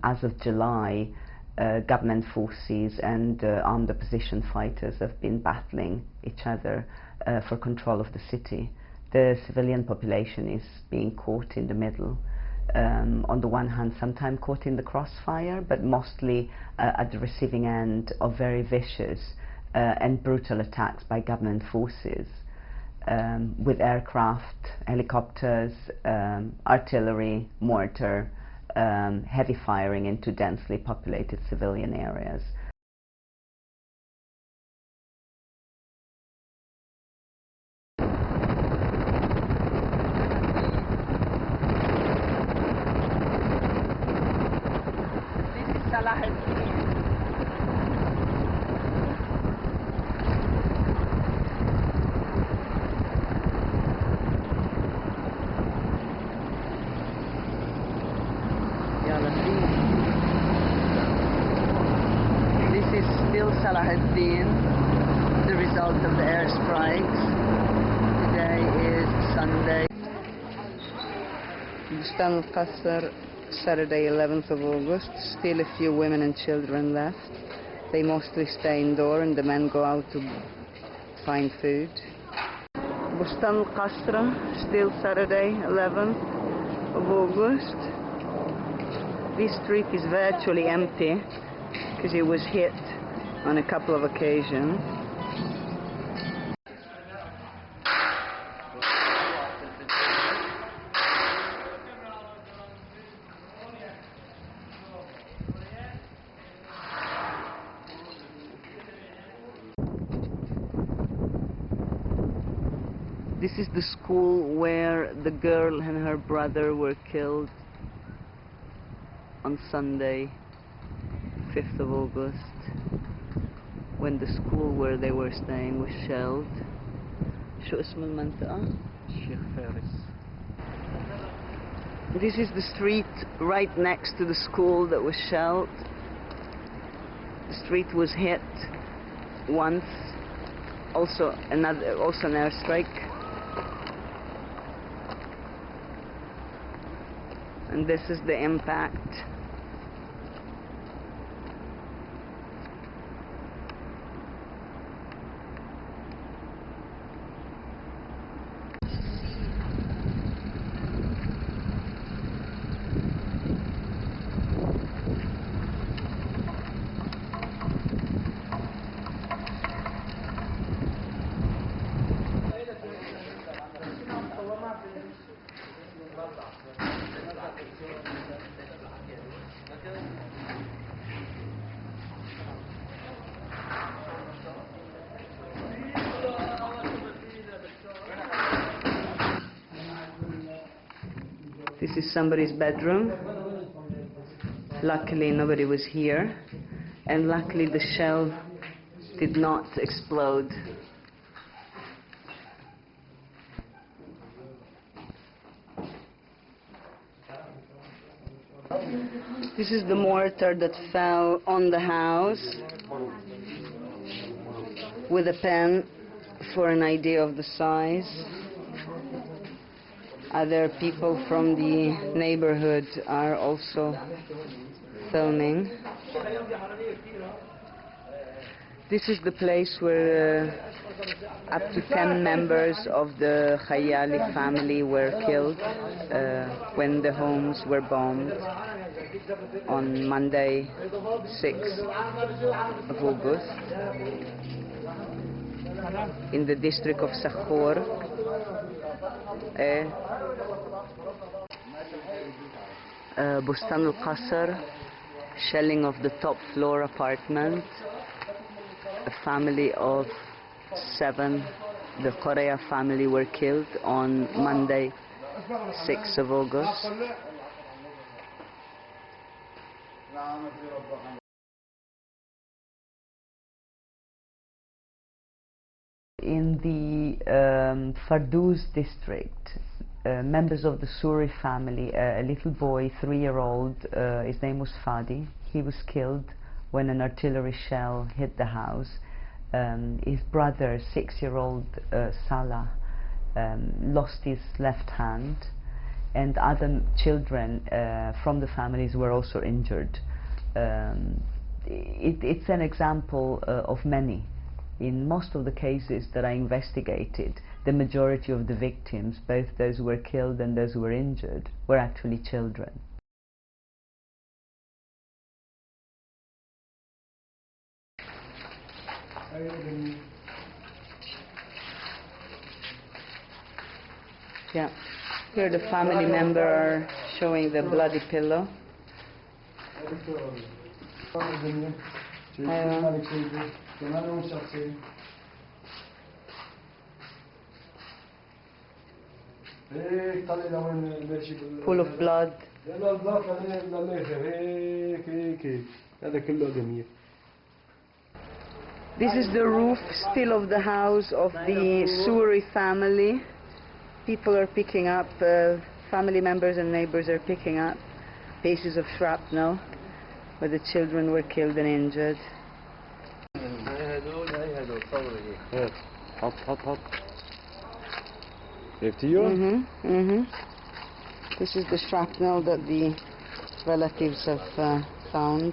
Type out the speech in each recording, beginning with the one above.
As of July, government forces and armed opposition fighters have been battling each other for control of the city. The civilian population is being caught in the middle. On the one hand, sometimes caught in the crossfire, but mostly at the receiving end of very vicious and brutal attacks by government forces, with aircraft, helicopters, artillery, mortar, heavy firing into densely populated civilian areas. This is still Salahuddin, the result of the airstrikes. Today is Sunday. Bustan al-Qasr, Saturday 11th of August. Still a few women and children left. They mostly stay indoor and the men go out to find food. Bustan al-Qasr, still Saturday 11th of August. This street is virtually empty because it was hit on a couple of occasions. This is the school where the girl and her brother were killed on Sunday, 5th of August, when the school where they were staying was shelled. شو اسم المنطقة؟ الشيخ فارس. This is the street right next to the school that was shelled. The street was hit once, also an airstrike. And this is the impact. This is somebody's bedroom. Luckily nobody was here, and luckily the shell did not explode. This is the mortar that fell on the house, with a pen for an idea of the size. Other people from the neighborhood are also filming. This is the place where up to 10 members of the Khayali family were killed when the homes were bombed on Monday, 6th of August, in the district of Sakhor. Bustan al-Qasr, shelling of the top floor apartment. A family of 7, the Korea family, were killed on Monday, 6th of August. In the Farduz district, members of the Suri family, a little boy, 3-year-old, his name was Fadi. He was killed when an artillery shell hit the house. His brother, 6-year-old Salah, lost his left hand, and other children from the families were also injured. It's an example of many. In most of the cases that I investigated, the majority of the victims, both those who were killed and those who were injured, were actually children. Yeah, here the family member are showing the bloody pillow. Full of blood. This is the roof still of the house of the Suri family. People are picking up, family members and neighbors are picking up pieces of shrapnel where the children were killed and injured. This is the shrapnel that the relatives have found.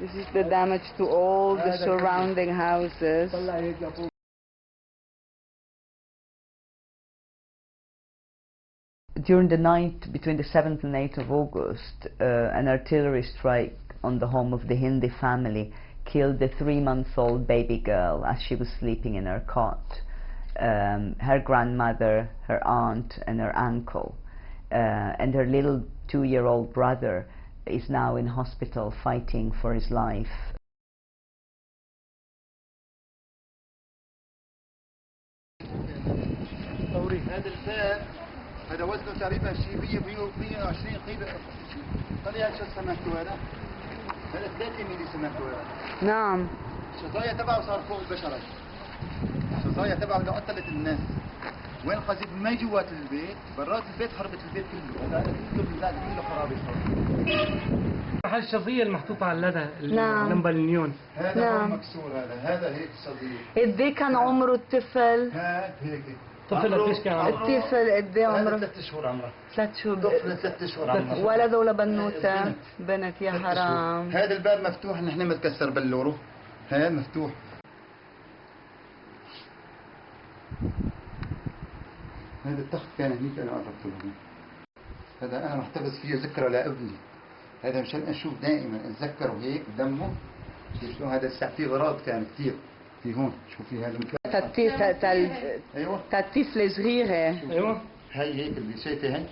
This is the damage to all the surrounding houses. During the night between the 7th and 8th of August, an artillery strike on the home of the Hindi family killed the 3-month-old baby girl as she was sleeping in her cot. Her grandmother, her aunt and her uncle, and her little 2-year-old brother is now in hospital fighting for his life. هذا وزنه تقريبا شيء 120 قيمة. طلع شو سمكته هذا؟ هذا 3 ملي سمكته هذا. نعم. الشظايا تبعه صار فوق البشرة. الشظايا تبعه اللي قتلت الناس. وين القذيفة؟ ما جوات البيت، برات البيت حربت البيت كله. هذا كله خرابي صار. محل الشظية المحطوطة على اللدى نعم. جنب النيون. هذا نعم. مكسور هذا هيك شظية. قد ايه كان عمره الطفل؟ هاد هيك. طفل قديش كان عمره؟ الطفل قد ايه عمره؟ 3 شهور عمره. 3 شهور. طفل 3 شهور عمره. ولد ولا بنوتة؟ بنت يا حرام. هذا الباب مفتوح نحن متكسر بلوره. هذا مفتوح. هذا التخت كان هنيك انا قربت له. هذا انا محتفظ فيه ذكرى لابني. هذا مشان اشوف دائما اتذكره هيك بدمه. شوفوا هذا الساعة فيه غراض كان كثير. في هون شوفي هذا ايوه الطفل صغير. ايوه هاي هيك اللي شايفه هاي.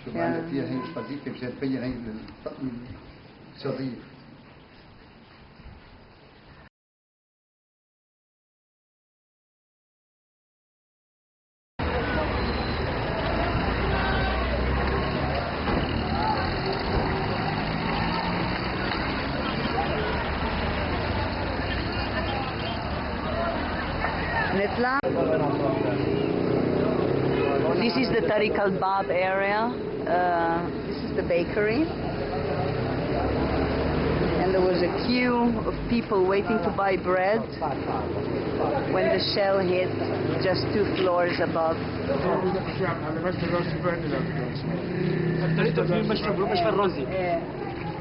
شوف عندك فيها هي القذيفة مشان تبين هي الطقم الشظية. This is the Tariq al-Bab area. This is the bakery. And there was a queue of people waiting to buy bread when the shell hit just 2 floors above.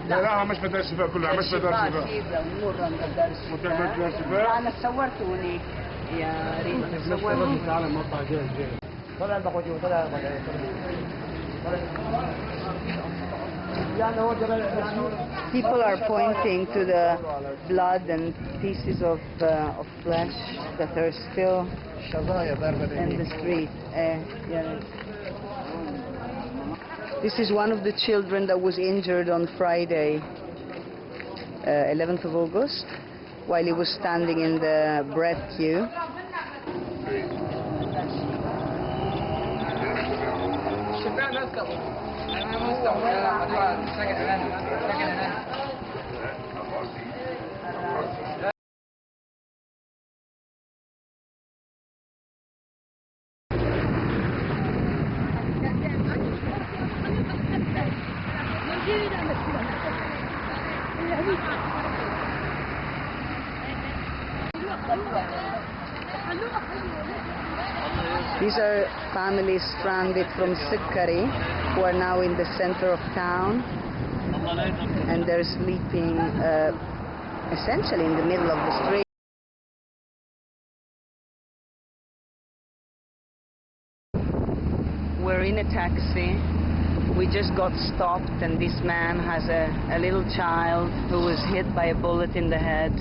لا مش مدار الشفاء كلها مش مدار الشفاء مدار الشفاء انا صورت هناك يا ريت تصوروا. تعال المقطع جاهز. طلع بقى طلع People are pointing to the blood and pieces of flesh that are still in the street. Yeah. This is one of the children that was injured on Friday, 11th of August, while he was standing in the bread queue. These are families stranded from Syrië who are now in the center of town, and they're sleeping essentially in the middle of the street. We're in a taxi. We just got stopped, and this man has a little child who was hit by a bullet in the head,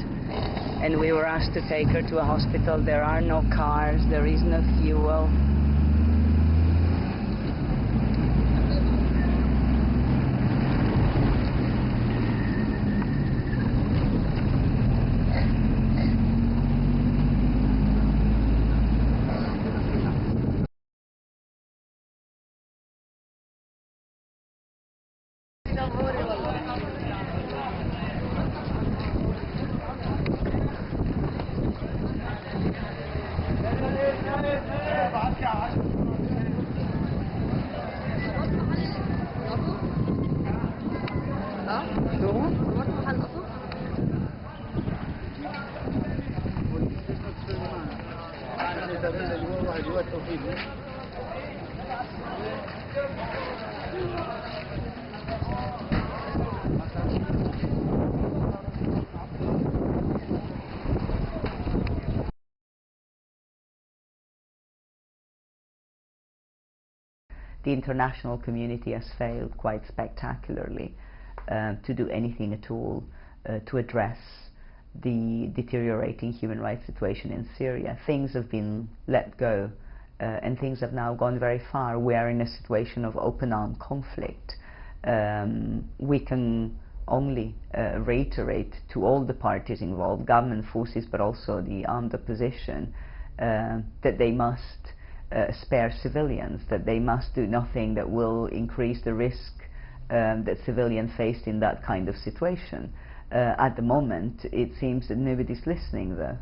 and we were asked to take her to a hospital. There are no cars, there is no fuel. The international community has failed quite spectacularly to do anything at all to address the deteriorating human rights situation in Syria. Things have been let go and things have now gone very far. We are in a situation of open armed conflict. We can only reiterate to all the parties involved, government forces but also the armed opposition, that they must spare civilians, that they must do nothing that will increase the risk that civilians face in that kind of situation. At the moment, it seems that nobody's listening, though.